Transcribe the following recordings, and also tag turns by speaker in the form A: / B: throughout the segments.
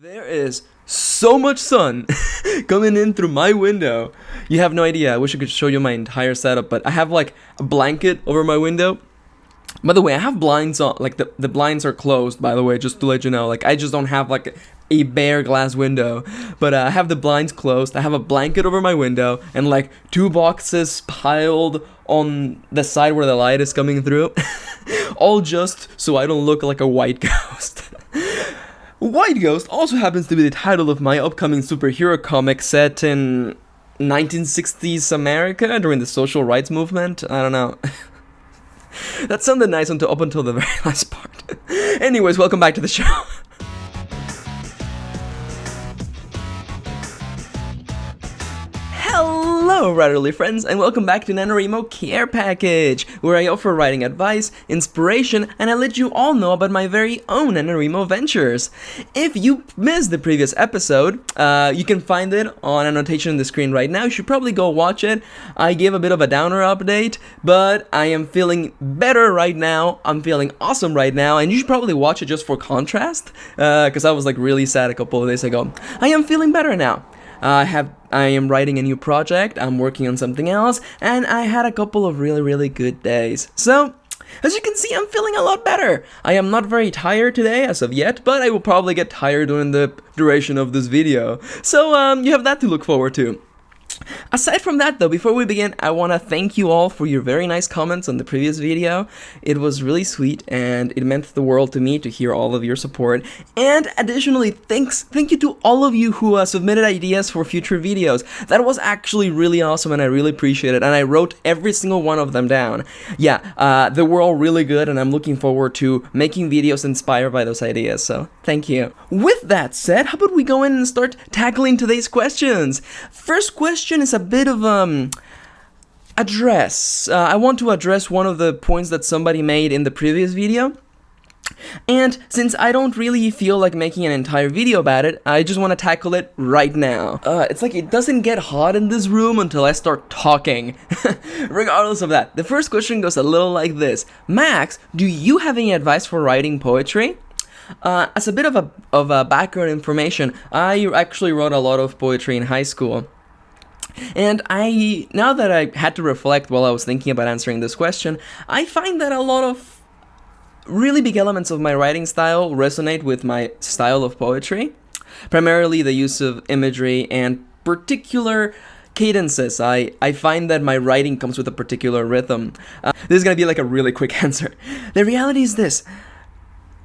A: There is so much sun coming in through my window. You have no idea. I wish I could show you my entire setup, but I have like a blanket over my window. By the way, I have blinds on, like the blinds are closed, by the way, just to let you know. Like I just don't have like a bare glass window, but I have the blinds closed. I have a blanket over my window and like two boxes piled on the side where the light is coming through. All just so I don't look like a white ghost. White Ghost also happens to be the title of my upcoming superhero comic set in 1960s America during the social rights movement. I don't know. That sounded nice up until the very last part. Anyways, welcome back to the show. Hello, writerly friends, and welcome back to NaNoWriMo Care Package, where I offer writing advice, inspiration, and I let you all know about my very own NaNoWriMo ventures. If you missed the previous episode, you can find it on annotation on the screen right now. You should probably go watch it. I gave a bit of a downer update, but I am feeling better right now. I'm feeling awesome right now, and you should probably watch it just for contrast, because I was like really sad a couple of days ago. I am feeling better now. I am writing a new project, I'm working on something else, and I had a couple of really good days. So, as you can see, I'm feeling a lot better. I am not very tired today as of yet, but I will probably get tired during the duration of this video. So, you have that to look forward to. Aside from that though, before we begin, I want to thank you all for your very nice comments on the previous video. It was really sweet and it meant the world to me to hear all of your support. And additionally, thank you to all of you who submitted ideas for future videos. That was actually really awesome and I really appreciate it, and I wrote every single one of them down. Yeah, they were all really good and I'm looking forward to making videos inspired by those ideas, so thank you. With that said, how about we go in and start tackling today's questions? First question is a bit of address. I want to address one of the points that somebody made in the previous video. And since I don't really feel like making an entire video about it, I just want to tackle it right now. It's like it doesn't get hot in this room until I start talking. Regardless of that, the first question goes a little like this. Max, do you have any advice for writing poetry? As a bit of a background information, I actually wrote a lot of poetry in high school. And now that I had to reflect while I was thinking about answering this question, I find that a lot of really big elements of my writing style resonate with my style of poetry. Primarily the use of imagery and particular cadences. I find that my writing comes with a particular rhythm. This is gonna be like a really quick answer. The reality is this.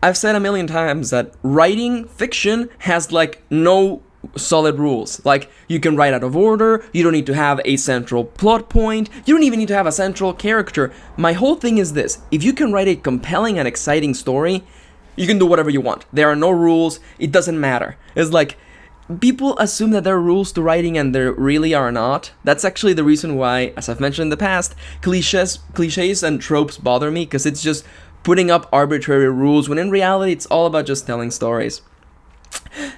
A: I've said a million times that writing fiction has like no solid rules. Like, you can write out of order, you don't need to have a central plot point, you don't even need to have a central character. My whole thing is this: if you can write a compelling and exciting story, you can do whatever you want. There are no rules, it doesn't matter. It's like, people assume that there are rules to writing and there really are not. That's actually the reason why, as I've mentioned in the past, cliches and tropes bother me, because it's just putting up arbitrary rules, when in reality it's all about just telling stories.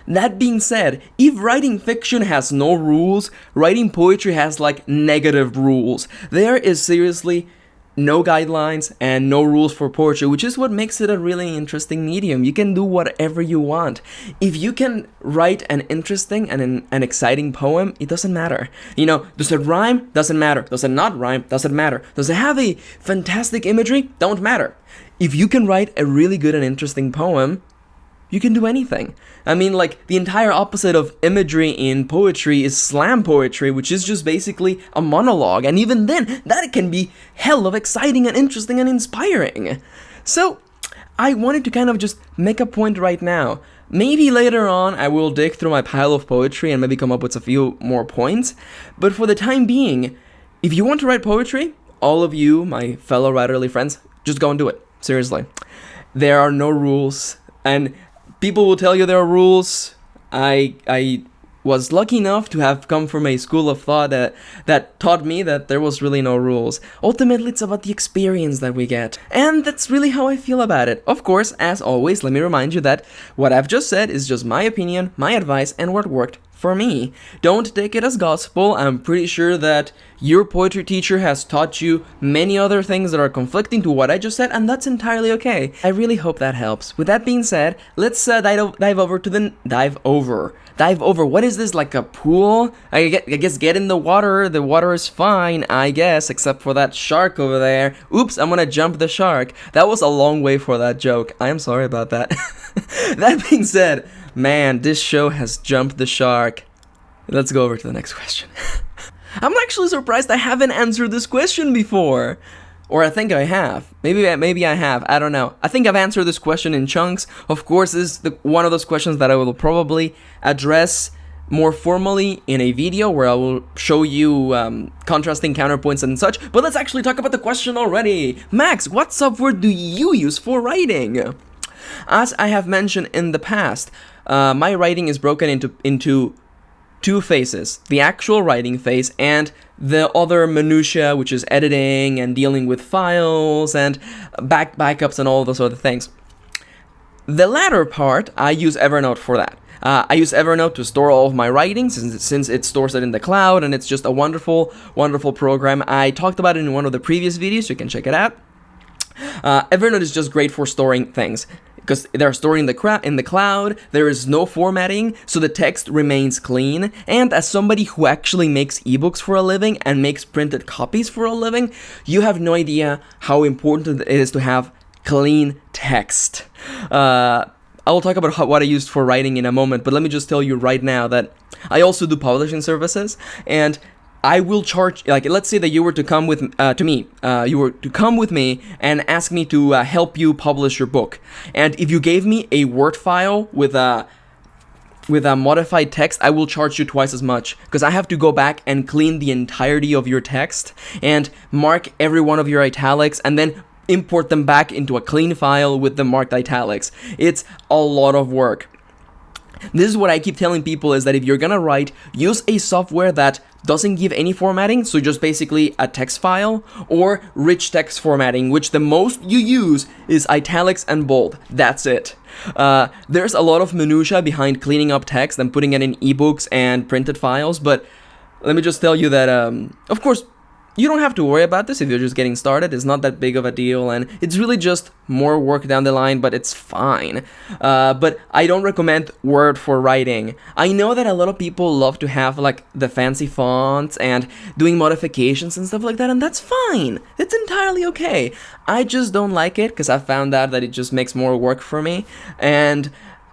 A: That being said, if writing fiction has no rules, writing poetry has like negative rules. There is seriously no guidelines and no rules for poetry, which is what makes it a really interesting medium. You can do whatever you want. If you can write an interesting and an exciting poem, it doesn't matter. You know, does it rhyme? Doesn't matter. Does it not rhyme? Doesn't matter. Does it have a fantastic imagery? Don't matter. If you can write a really good and interesting poem, you can do anything. I mean, like, the entire opposite of imagery in poetry is slam poetry, which is just basically a monologue, and even then, that can be hell of exciting and interesting and inspiring. So, I wanted to kind of just make a point right now. Maybe later on I will dig through my pile of poetry and maybe come up with a few more points, but for the time being, if you want to write poetry, all of you, my fellow writerly friends, just go and do it. Seriously. There are no rules, and people will tell you there are rules. I was lucky enough to have come from a school of thought that taught me that there was really no rules. Ultimately, it's about the experience that we get. And that's really how I feel about it. Of course, as always, let me remind you that what I've just said is just my opinion, my advice, and what worked for me. Don't take it as gospel. I'm pretty sure that your poetry teacher has taught you many other things that are conflicting to what I just said, and that's entirely okay. I really hope that helps. With that being said, let's dive over. What is this, like a pool? I guess get in the water. The water is fine, I guess, except for that shark over there. Oops, I'm gonna jump the shark. That was a long way for that joke. I am sorry about that. That being said, man, this show has jumped the shark. Let's go over to the next question. I'm actually surprised I haven't answered this question before. Or I think I have. Maybe I have. I don't know. I think I've answered this question in chunks. Of course, this is one of those questions that I will probably address more formally in a video where I will show you contrasting counterpoints and such. But let's actually talk about the question already. Max, what software do you use for writing? As I have mentioned in the past, my writing is broken into two phases: the actual writing phase and the other minutia, which is editing and dealing with files and backups and all those other things. The latter part, I use Evernote for that. I use Evernote to store all of my writing since it stores it in the cloud, and it's just a wonderful, wonderful program. I talked about it in one of the previous videos, you can check it out. Evernote is just great for storing things, because they're stored in the cloud, there is no formatting, so the text remains clean. And as somebody who actually makes ebooks for a living and makes printed copies for a living, you have no idea how important it is to have clean text. I'll talk about what I used for writing in a moment, but let me just tell you right now that I also do publishing services, and I will charge, like, let's say that you were to come with me and ask me to help you publish your book. And if you gave me a Word file with a modified text, I will charge you twice as much, because I have to go back and clean the entirety of your text and mark every one of your italics and then import them back into a clean file with the marked italics. It's a lot of work. This is what I keep telling people, is that if you're gonna write, use a software that doesn't give any formatting, so just basically a text file, or rich text formatting, which the most you use is italics and bold. That's it. There's a lot of minutia behind cleaning up text and putting it in ebooks and printed files, but let me just tell you that, of course, you don't have to worry about this if you're just getting started. It's not that big of a deal, and it's really just more work down the line, but it's fine. But I don't recommend Word for writing. I know that a lot of people love to have like the fancy fonts and doing modifications and stuff like that, and that's fine. It's entirely okay. I just don't like it because I found out that it just makes more work for me, and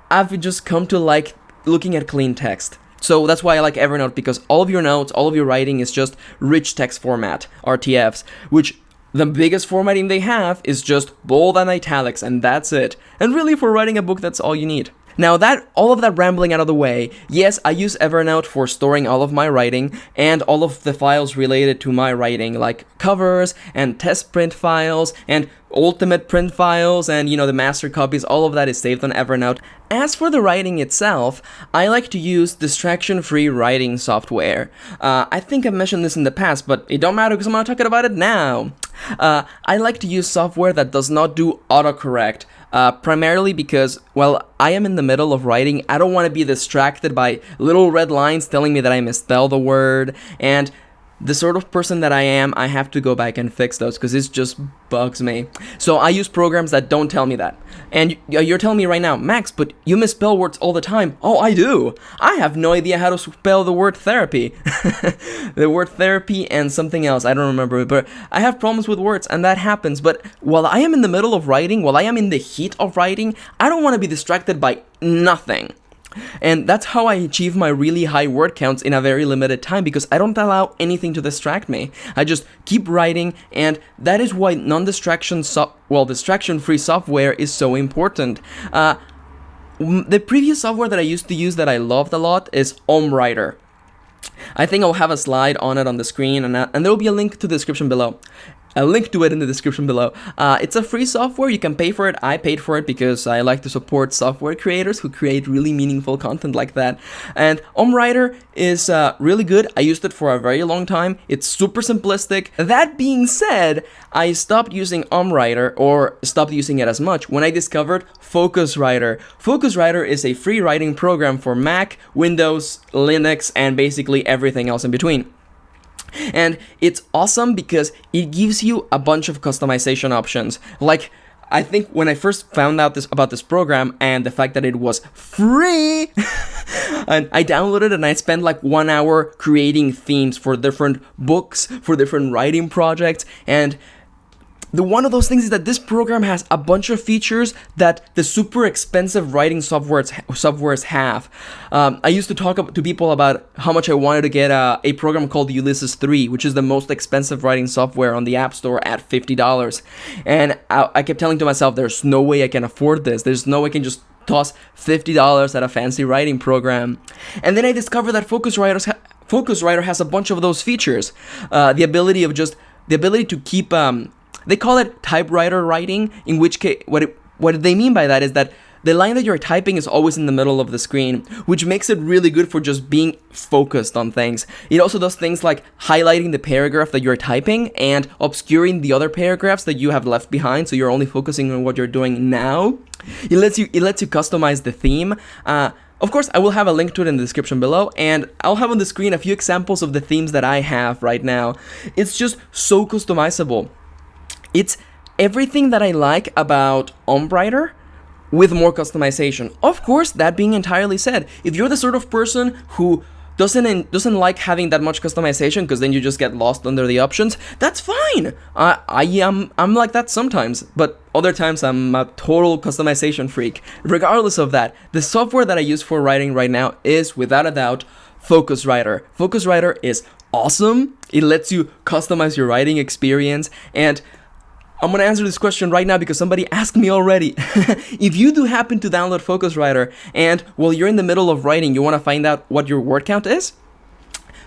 A: I've just come to like looking at clean text. So that's why I like Evernote, because all of your notes, all of your writing is just rich text format, RTFs, which the biggest formatting they have is just bold and italics, and that's it. And really, for writing a book, that's all you need. Now that all of that rambling out of the way, yes, I use Evernote for storing all of my writing and all of the files related to my writing, like covers and test print files and ultimate print files and, the master copies. All of that is saved on Evernote. As for the writing itself, I like to use distraction-free writing software. I think I've mentioned this in the past, but it don't matter because I'm not talking about it now. I like to use software that does not do autocorrect. Primarily because, well, I am in the middle of writing. I don't want to be distracted by little red lines telling me that I misspelled the word, and the sort of person that I am, I have to go back and fix those because it just bugs me. So I use programs that don't tell me that. And you're telling me right now, Max, but you misspell words all the time. Oh, I do. I have no idea how to spell the word therapy. The word therapy and something else, I don't remember, but I have problems with words, and that happens. But while I am in the middle of writing, while I am in the heat of writing, I don't want to be distracted by nothing. And that's how I achieve my really high word counts in a very limited time, because I don't allow anything to distract me. I just keep writing, and that is why distraction-free software is so important. The previous software that I used to use that I loved a lot is Writer. I think I'll have a slide on it on the screen, and there will be a link to the description below. a link to it in the description below. It's a free software. You can pay for it. I paid for it because I like to support software creators who create really meaningful content like that. And Writer is really good. I used it for a very long time. It's super simplistic. That being said, I stopped using Writer, or stopped using it as much, when I discovered Focuswriter. Focuswriter is a free writing program for Mac, Windows, Linux, and basically everything else in between. And it's awesome because it gives you a bunch of customization options. Like, I think when I first found out about this program and the fact that it was free, and I downloaded it and I spent like 1 hour creating themes for different books, for different writing projects. And one of those things is that this program has a bunch of features that the super expensive writing softwares have. I used to talk to people about how much I wanted to get a program called Ulysses 3, which is the most expensive writing software on the App Store at $50. And I kept telling to myself, there's no way I can afford this. There's no way I can just toss $50 at a fancy writing program. And then I discovered that Focuswriter has a bunch of those features. The ability to keep... They call it typewriter writing, in which case, what they mean by that is that the line that you're typing is always in the middle of the screen, which makes it really good for just being focused on things. It also does things like highlighting the paragraph that you're typing and obscuring the other paragraphs that you have left behind, so you're only focusing on what you're doing now. It lets you customize the theme. Of course, I will have a link to it in the description below, and I'll have on the screen a few examples of the themes that I have right now. It's just so customizable. It's everything that I like about Writer with more customization. Of course, that being entirely said, if you're the sort of person who doesn't like having that much customization because then you just get lost under the options, that's fine. I'm like that sometimes, but other times I'm a total customization freak. Regardless of that, the software that I use for writing right now is, without a doubt, Focuswriter. Focuswriter is awesome. It lets you customize your writing experience, and I'm going to answer this question right now because somebody asked me already. If you do happen to download Focuswriter and while you're in the middle of writing, you want to find out what your word count is,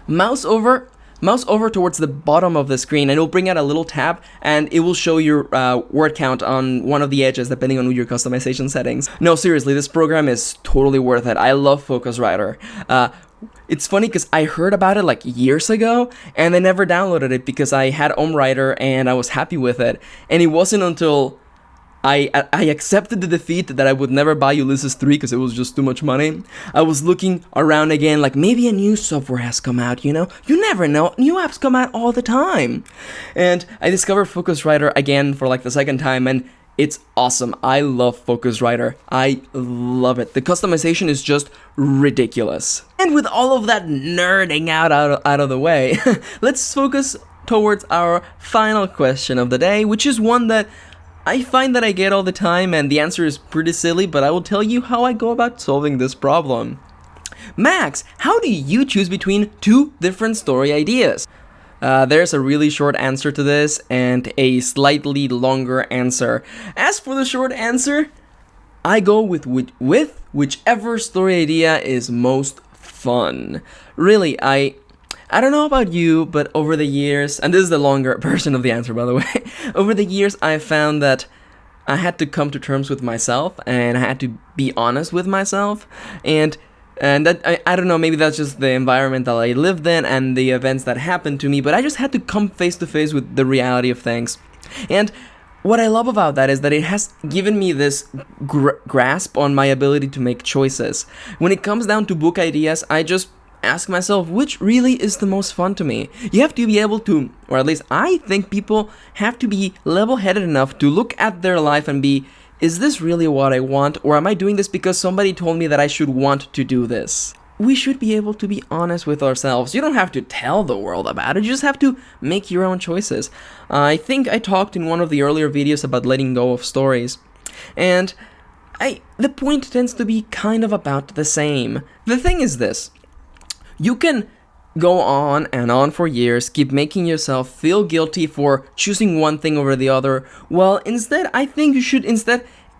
A: mouse over towards the bottom of the screen and it'll bring out a little tab and it will show your word count on one of the edges depending on your customization settings. No, seriously, this program is totally worth it. I love Focuswriter. It's funny because I heard about it like years ago and I never downloaded it because I had Writer and I was happy with it. And it wasn't until I accepted the defeat that I would never buy Ulysses 3 because it was just too much money. I was looking around again like maybe a new software has come out, you know? You never know. New apps come out all the time. And I discovered Focuswriter again for like the second time, and it's awesome. I love Focuswriter. I love it. The customization is just ridiculous. And with all of that nerding out of the way, let's focus towards our final question of the day, which is one that I find that I get all the time, and the answer is pretty silly, but I will tell you how I go about solving this problem. Max, how do you choose between two different story ideas? There's a really short answer to this and a slightly longer answer. As for the short answer, I go with whichever story idea is most fun. Really, I don't know about you, but over the years, and this is the longer version of the answer, by the way, over the years I found that I had to come to terms with myself and I had to be honest with myself, and that, I don't know, maybe that's just the environment that I lived in and the events that happened to me, but I just had to come face to face with the reality of things. And what I love about that is that it has given me this grasp on my ability to make choices. When it comes down to book ideas, I just ask myself, which really is the most fun to me? You have to be able to, or at least I think people have to be level-headed enough to look at their life and be, is this really what I want, or am I doing this because somebody told me that I should want to do this? We should be able to be honest with ourselves. You don't have to tell the world about it, you just have to make your own choices. I think I talked in one of the earlier videos about letting go of stories, and the point tends to be kind of about the same. The thing is this, you can go on and on for years, keep making yourself feel guilty for choosing one thing over the other. Well, instead, I think you should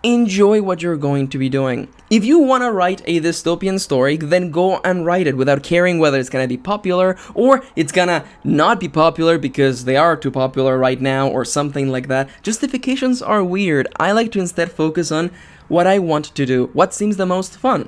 A: enjoy what you're going to be doing. If you want to write a dystopian story, then go and write it without caring whether it's going to be popular or it's going to not be popular because they are too popular right now or something like that. Justifications are weird. I like to instead focus on what I want to do, what seems the most fun.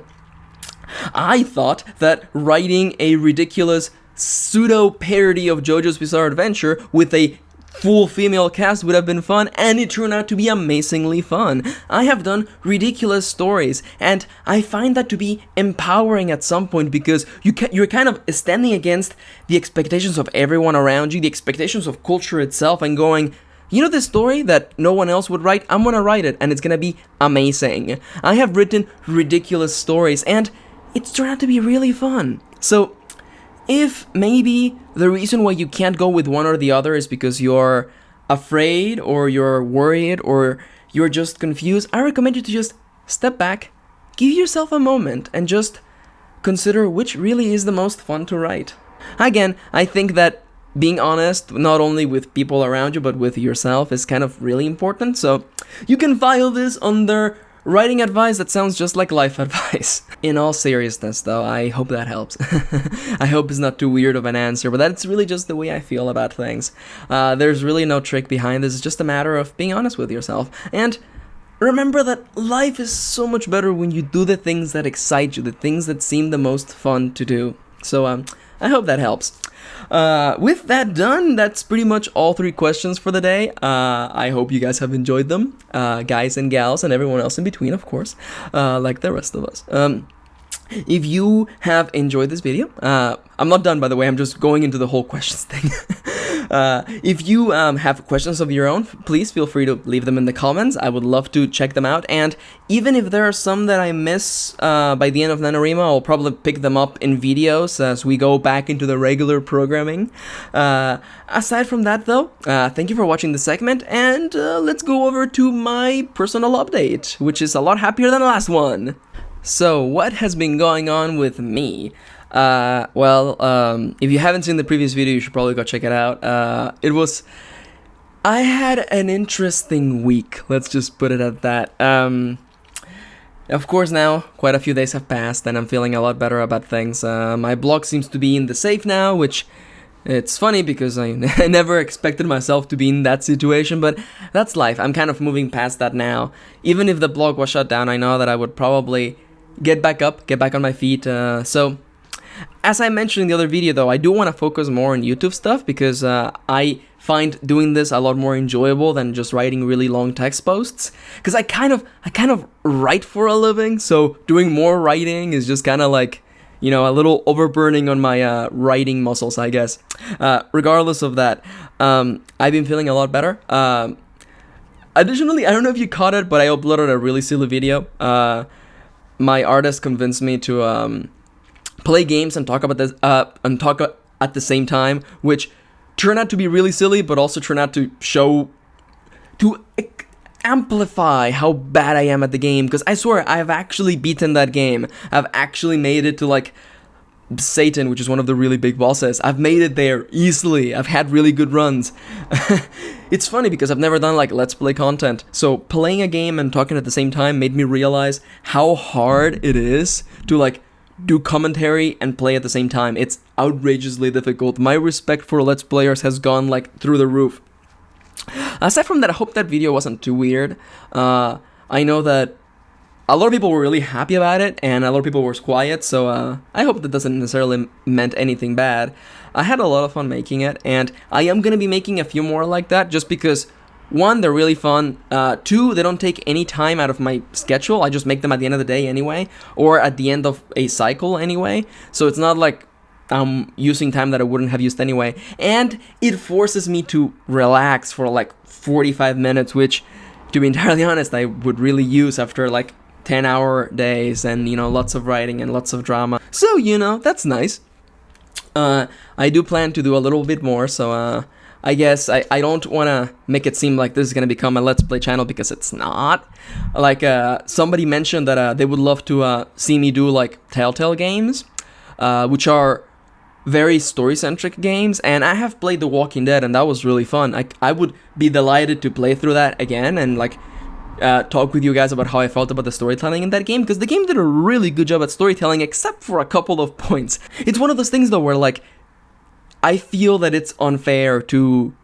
A: I thought that writing a ridiculous pseudo-parody of JoJo's Bizarre Adventure with a full female cast would have been fun, and it turned out to be amazingly fun. I have done ridiculous stories, and I find that to be empowering at some point because you're kind of standing against the expectations of everyone around you, the expectations of culture itself, and going, you know this story that no one else would write? I'm gonna write it, and it's gonna be amazing. I have written ridiculous stories, and it's turned out to be really fun. So, if maybe the reason why you can't go with one or the other is because you're afraid or you're worried or you're just confused, I recommend you to just step back, give yourself a moment, and just consider which really is the most fun to write. Again, I think that being honest, not only with people around you, but with yourself is kind of really important. So you can file this under writing advice that sounds just like life advice. In all seriousness, though, I hope that helps. I hope it's not too weird of an answer, but that's really just the way I feel about things. There's really no trick behind this. It's just a matter of being honest with yourself. And remember that life is so much better when you do the things that excite you, the things that seem the most fun to do. So I hope that helps. With that done, that's pretty much all 3 questions for the day. I hope you guys have enjoyed them, guys and gals and everyone else in between, of course, like the rest of us. If you have enjoyed this video, I'm not done, by the way, I'm just going into the whole questions thing. If you have questions of your own, please feel free to leave them in the comments. I would love to check them out, and even if there are some that I miss by the end of NaNoWriMo, I'll probably pick them up in videos as we go back into the regular programming. Aside from that, though, thank you for watching the segment, and let's go over to my personal update, which is a lot happier than the last one. So, what has been going on with me? If you haven't seen the previous video, you should probably go check it out. I had an interesting week, let's just put it at that. Of course, now, quite a few days have passed, and I'm feeling a lot better about things. My blog seems to be in the safe now, which it's funny because I never expected myself to be in that situation, but that's life. I'm kind of moving past that now. Even if the blog was shut down, I know that I would probably get back on my feet. So, as I mentioned in the other video, though, I do want to focus more on YouTube stuff because I find doing this a lot more enjoyable than just writing really long text posts. Because I kind of write for a living, so doing more writing is just kind of like, you know, a little overburning on my writing muscles, I guess. Regardless of that, I've been feeling a lot better. Additionally, I don't know if you caught it, but I uploaded a really silly video. My artist convinced me to play games and talk about this and talk at the same time, which turned out to be really silly, but also turned out to amplify how bad I am at the game. Because I swear, I've actually beaten that game. I've actually made it to like Satan, which is one of the really big bosses. I've made it there easily. I've had really good runs. It's funny because I've never done like Let's Play content. So playing a game and talking at the same time made me realize how hard it is to like do commentary and play at the same time. It's outrageously difficult. My respect for Let's Players has gone like through the roof. Aside from that, I hope that video wasn't too weird. I know that a lot of people were really happy about it, and a lot of people were quiet, so I hope that doesn't necessarily meant anything bad. I had a lot of fun making it, and I am going to be making a few more like that, just because, 1, they're really fun, 2, they don't take any time out of my schedule. I just make them at the end of the day anyway, or at the end of a cycle anyway, so it's not like I'm using time that I wouldn't have used anyway, and it forces me to relax for like 45 minutes, which, to be entirely honest, I would really use after like 10-hour days and, you know, lots of writing and lots of drama. So, you know, that's nice. I do plan to do a little bit more, so I guess I don't want to make it seem like this is going to become a Let's Play channel, because it's not. Like, somebody mentioned that they would love to see me do, like, Telltale games, which are very story-centric games, and I have played The Walking Dead, and that was really fun. I would be delighted to play through that again and, like, talk with you guys about how I felt about the storytelling in that game, because the game did a really good job at storytelling, except for a couple of points. It's one of those things though where like I feel that it's unfair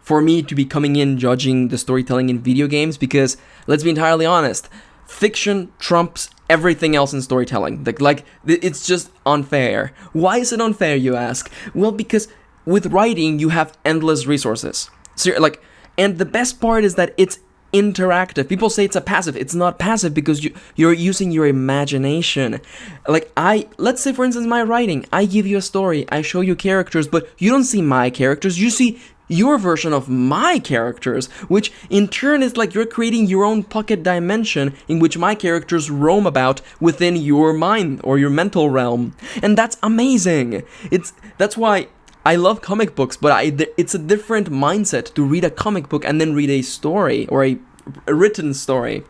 A: for me to be coming in judging the storytelling in video games, because let's be entirely honest, fiction trumps everything else in storytelling. Like it's just unfair. Why is it unfair, you ask? Well, because with writing you have endless resources. So like, and the best part is that it's interactive. People say it's a passive. It's not passive because you're using your imagination. Like let's say for instance my writing, I give you a story, I show you characters, but you don't see my characters, you see your version of my characters, which in turn is like you're creating your own pocket dimension in which my characters roam about within your mind or your mental realm. And that's amazing. That's why I love comic books, but it's a different mindset to read a comic book and then read a story or a written story.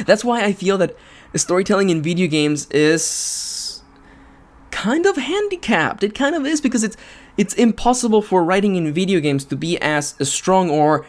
A: That's why I feel that storytelling in video games is kind of handicapped. It kind of is, because it's impossible for writing in video games to be as strong or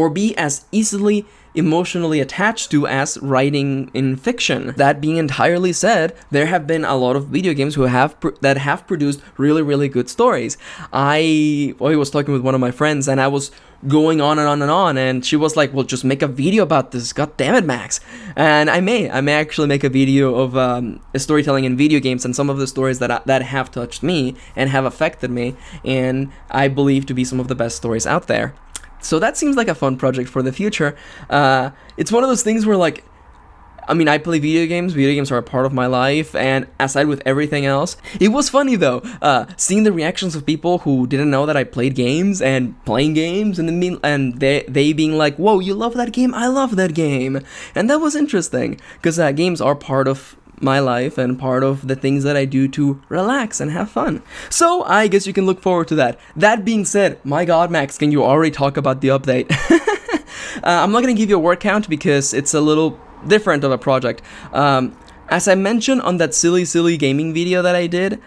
A: be as easily emotionally attached to as writing in fiction. That being entirely said, there have been a lot of video games that have produced really, really good stories. I was talking with one of my friends and I was going on and on and on, and she was like, well, just make a video about this, god damn it, Max. And I may actually make a video of storytelling in video games and some of the stories that have touched me and have affected me, and I believe to be some of the best stories out there. So that seems like a fun project for the future. It's one of those things where, like, I mean, I play video games. Video games are a part of my life, and aside with everything else, it was funny though, seeing the reactions of people who didn't know that I played games and playing games, and they being like, "Whoa, you love that game? I love that game," and that was interesting because games are part of my life and part of the things that I do to relax and have fun. So I guess you can look forward to that. That being said, my god, Max, can you already talk about the update? I'm not gonna give you a word count because it's a little different of a project. As I mentioned on that silly gaming video that I did,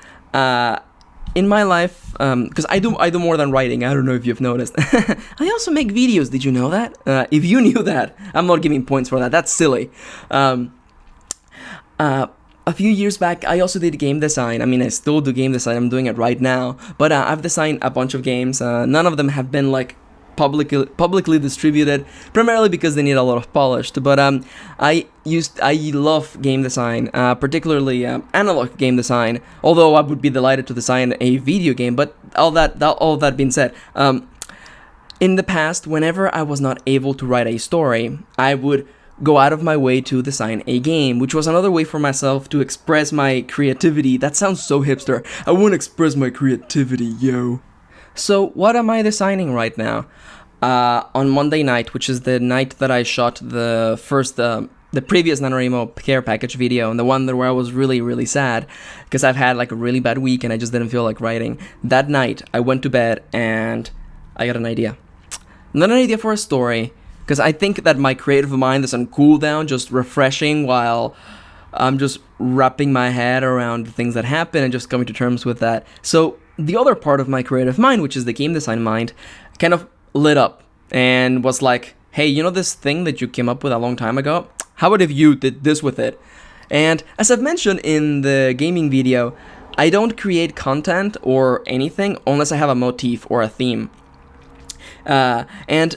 A: in my life, because I do more than writing. I don't know if you've noticed. I also make videos. Did you know that? If you knew that, I'm not giving points for that. That's silly. A few years back, I also did game design. I mean, I still do game design. I'm doing it right now. But I've designed a bunch of games. None of them have been like publicly distributed, primarily because they need a lot of polish. But I love game design, particularly analog game design. Although I would be delighted to design a video game. But all that being said, in the past, whenever I was not able to write a story, I would go out of my way to design a game, which was another way for myself to express my creativity. That sounds so hipster. I want to express my creativity, yo. So what am I designing right now? On Monday night, which is the night that I shot the previous NaNoWriMo Care Package video, and the one where I was really, really sad because I've had like a really bad week and I just didn't feel like writing. That night, I went to bed and I got an idea. Not an idea for a story, because I think that my creative mind is on cooldown, just refreshing while I'm just wrapping my head around the things that happen and just coming to terms with that. So the other part of my creative mind, which is the game design mind, kind of lit up and was like, hey, you know this thing that you came up with a long time ago? How about if you did this with it? And as I've mentioned in the gaming video, I don't create content or anything unless I have a motif or a theme. And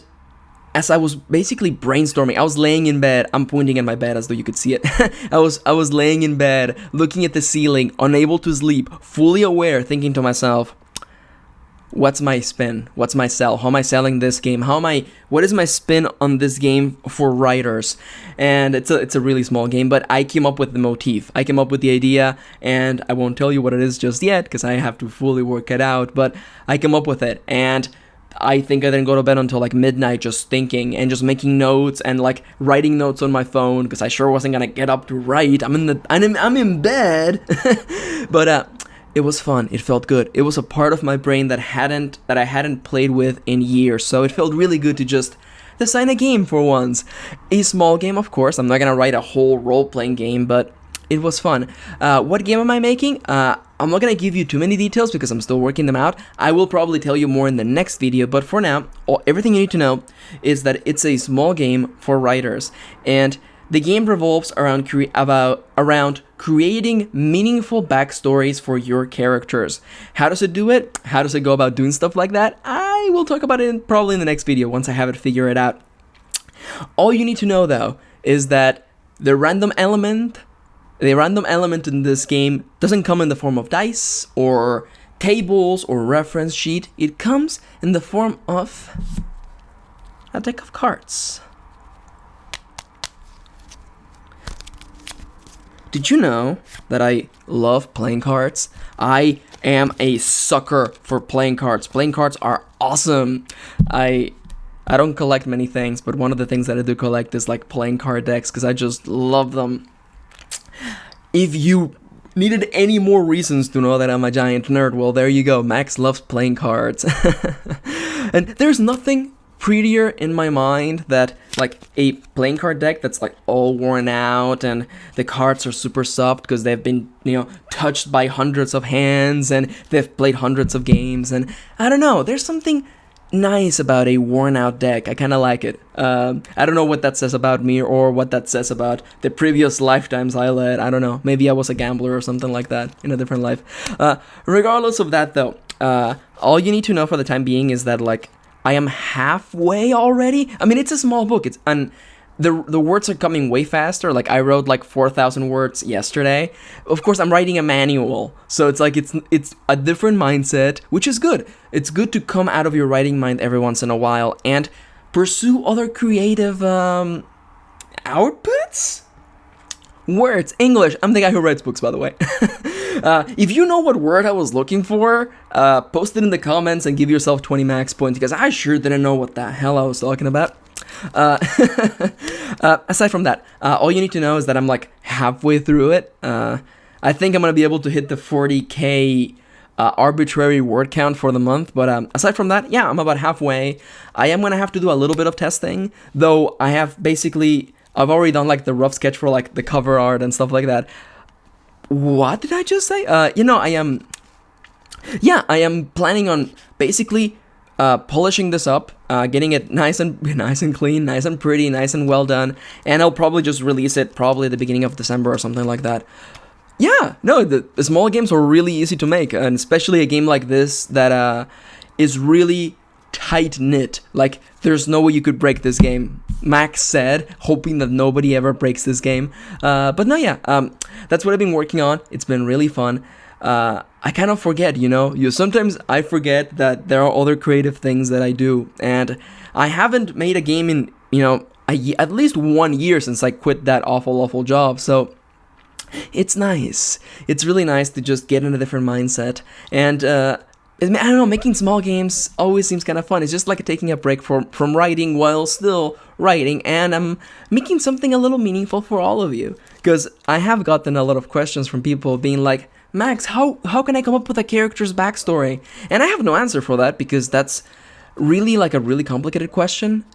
A: as I was basically brainstorming, I was laying in bed. I'm pointing at my bed as though you could see it. I was laying in bed, looking at the ceiling, unable to sleep, fully aware, thinking to myself, what's my spin? What's my sell? How am I selling this game? What is my spin on this game for writers? And it's a really small game, but I came up with the motif. I came up with the idea, and I won't tell you what it is just yet because I have to fully work it out, but I came up with it. And I think I didn't go to bed until like midnight, just thinking and just making notes and like writing notes on my phone because I sure wasn't gonna get up to write. I'm in bed, but it was fun. It felt good. It was a part of my brain that I hadn't played with in years. So it felt really good to just design a game for once. A small game, of course. I'm not gonna write a whole role-playing game, but it was fun. What game am I making? I'm not gonna give you too many details because I'm still working them out. I will probably tell you more in the next video, but for now, everything you need to know is that it's a small game for writers, and the game revolves around creating meaningful backstories for your characters. How does it do it? How does it go about doing stuff like that? I will talk about it probably in the next video once I have it figured out. All you need to know though is that the random element in this game doesn't come in the form of dice or tables or reference sheet. It comes in the form of a deck of cards. Did you know that I love playing cards? I am a sucker for playing cards. Playing cards are awesome. I don't collect many things, but one of the things that I do collect is like playing card decks because I just love them. If you needed any more reasons to know that I'm a giant nerd, well, there you go. Max loves playing cards. And there's nothing prettier in my mind that like a playing card deck that's like all worn out and the cards are super soft because they've been, touched by hundreds of hands and they've played hundreds of games. And I don't know, there's something nice about a worn out deck. I kind of like it. I don't know what that says about me or what that says about the previous lifetimes I led. I don't know. Maybe I was a gambler or something like that in a different life. Regardless of that though, all you need to know for the time being is that like I am halfway already. I mean, it's a small book. The words are coming way faster. Like I wrote like 4,000 words yesterday. Of course, I'm writing a manual, so it's like it's a different mindset, which is good. It's good to come out of your writing mind every once in a while and pursue other creative outputs. Words, English. I'm the guy who writes books, by the way. If you know what word I was looking for, post it in the comments and give yourself 20 max points because I sure didn't know what the hell I was talking about. Aside from that, all you need to know is that I'm like halfway through it. I think I'm gonna be able to hit the 40k arbitrary word count for the month, but aside from that, yeah, I'm about halfway. I am gonna have to do a little bit of testing, though. I've already done like the rough sketch for like the cover art and stuff like that. What did I just say? I am planning on basically polishing this up, getting it nice and clean, nice and pretty, nice and well done, and I'll probably just release it probably at the beginning of December or something like that. Yeah, no, the small games are really easy to make, and especially a game like this that is really tight-knit. Like, there's no way you could break this game. Max said, hoping that nobody ever breaks this game. But no, yeah, that's what I've been working on. It's been really fun. I kind of forget, sometimes I forget that there are other creative things that I do, and I haven't made a game in, at least 1 year since I quit that awful job, so it's nice. It's really nice to just get in a different mindset, and, I don't know, making small games always seems kind of fun. It's just like taking a break from writing while still writing, and I'm making something a little meaningful for all of you, because I have gotten a lot of questions from people being like, Max, how can I come up with a character's backstory? And I have no answer for that because that's really like a really complicated question,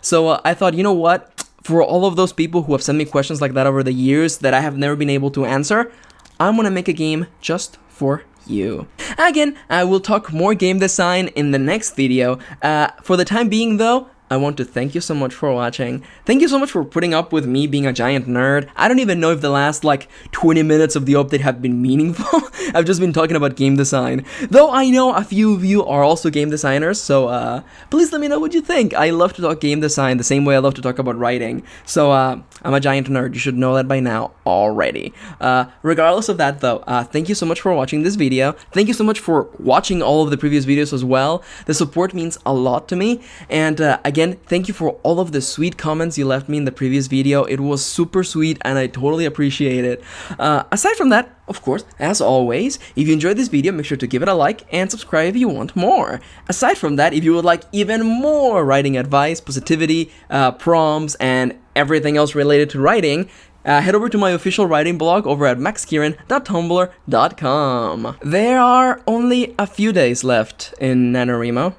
A: So I thought, you know what? For all of those people who have sent me questions like that over the years that I have never been able to answer, I'm gonna make a game just for you. Again, I will talk more game design in the next video. For the time being though, I want to thank you so much for watching. Thank you so much for putting up with me being a giant nerd. I don't even know if the last 20 minutes of the update have been meaningful. I've just been talking about game design. Though I know a few of you are also game designers, so please let me know what you think. I love to talk game design the same way I love to talk about writing. So I'm a giant nerd. You should know that by now already. Regardless of that though, thank you so much for watching this video. Thank you so much for watching all of the previous videos as well. The support means a lot to me, and again, thank you for all of the sweet comments you left me in the previous video. It was super sweet and I totally appreciate it. Aside from that, of course, as always, if you enjoyed this video, make sure to give it a like and subscribe if you want more. Aside from that, if you would like even more writing advice, positivity, prompts, and everything else related to writing, head over to my official writing blog over at maxkieran.tumblr.com. There are only a few days left in NaNoWriMo,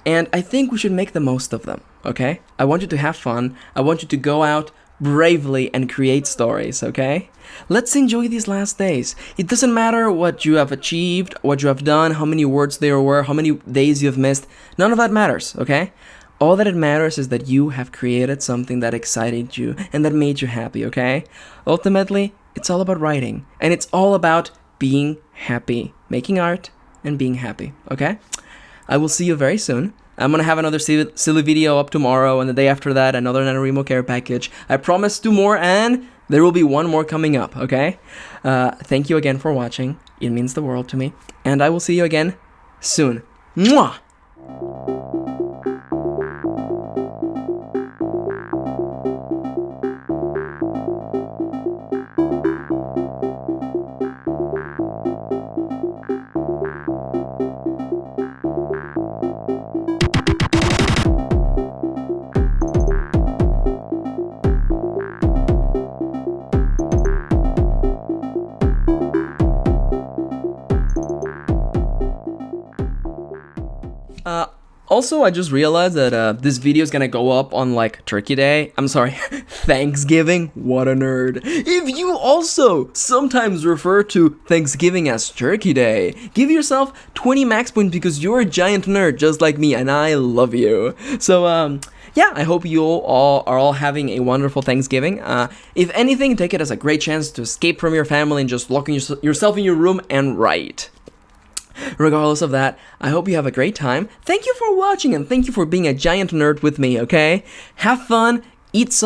A: and I think we should make the most of them, okay? I want you to have fun. I want you to go out, bravely and create stories, okay? Let's enjoy these last days. It doesn't matter what you have achieved, what you have done, how many words there were, how many days you have missed. None of that matters, okay? All that it matters is that you have created something that excited you and that made you happy, okay? Ultimately, it's all about writing, and it's all about being happy, making art and being happy, okay? I will see you very soon. I'm gonna have another silly video up tomorrow, and the day after that, another NaNoWriMo Care Package. I promise 2 more, and there will be 1 more coming up, okay? Thank you again for watching. It means the world to me. And I will see you again soon. Mwah! Also, I just realized that this video is gonna go up on, like, Turkey Day. I'm sorry, Thanksgiving? What a nerd. If you also sometimes refer to Thanksgiving as Turkey Day, give yourself 20 max points because you're a giant nerd just like me, and I love you. So, yeah, I hope you all are all having a wonderful Thanksgiving. If anything, take it as a great chance to escape from your family and just lock yourself in your room and write. Regardless of that, I hope you have a great time. Thank you for watching, and thank you for being a giant nerd with me, okay? Have fun, eat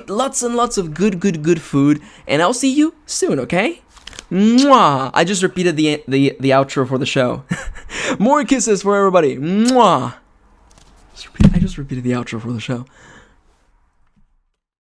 A: lots and lots of good food, and I'll see you soon, okay? Mwah! I just repeated the outro for the show. More kisses for everybody. Mwah! I just repeated the outro for the show.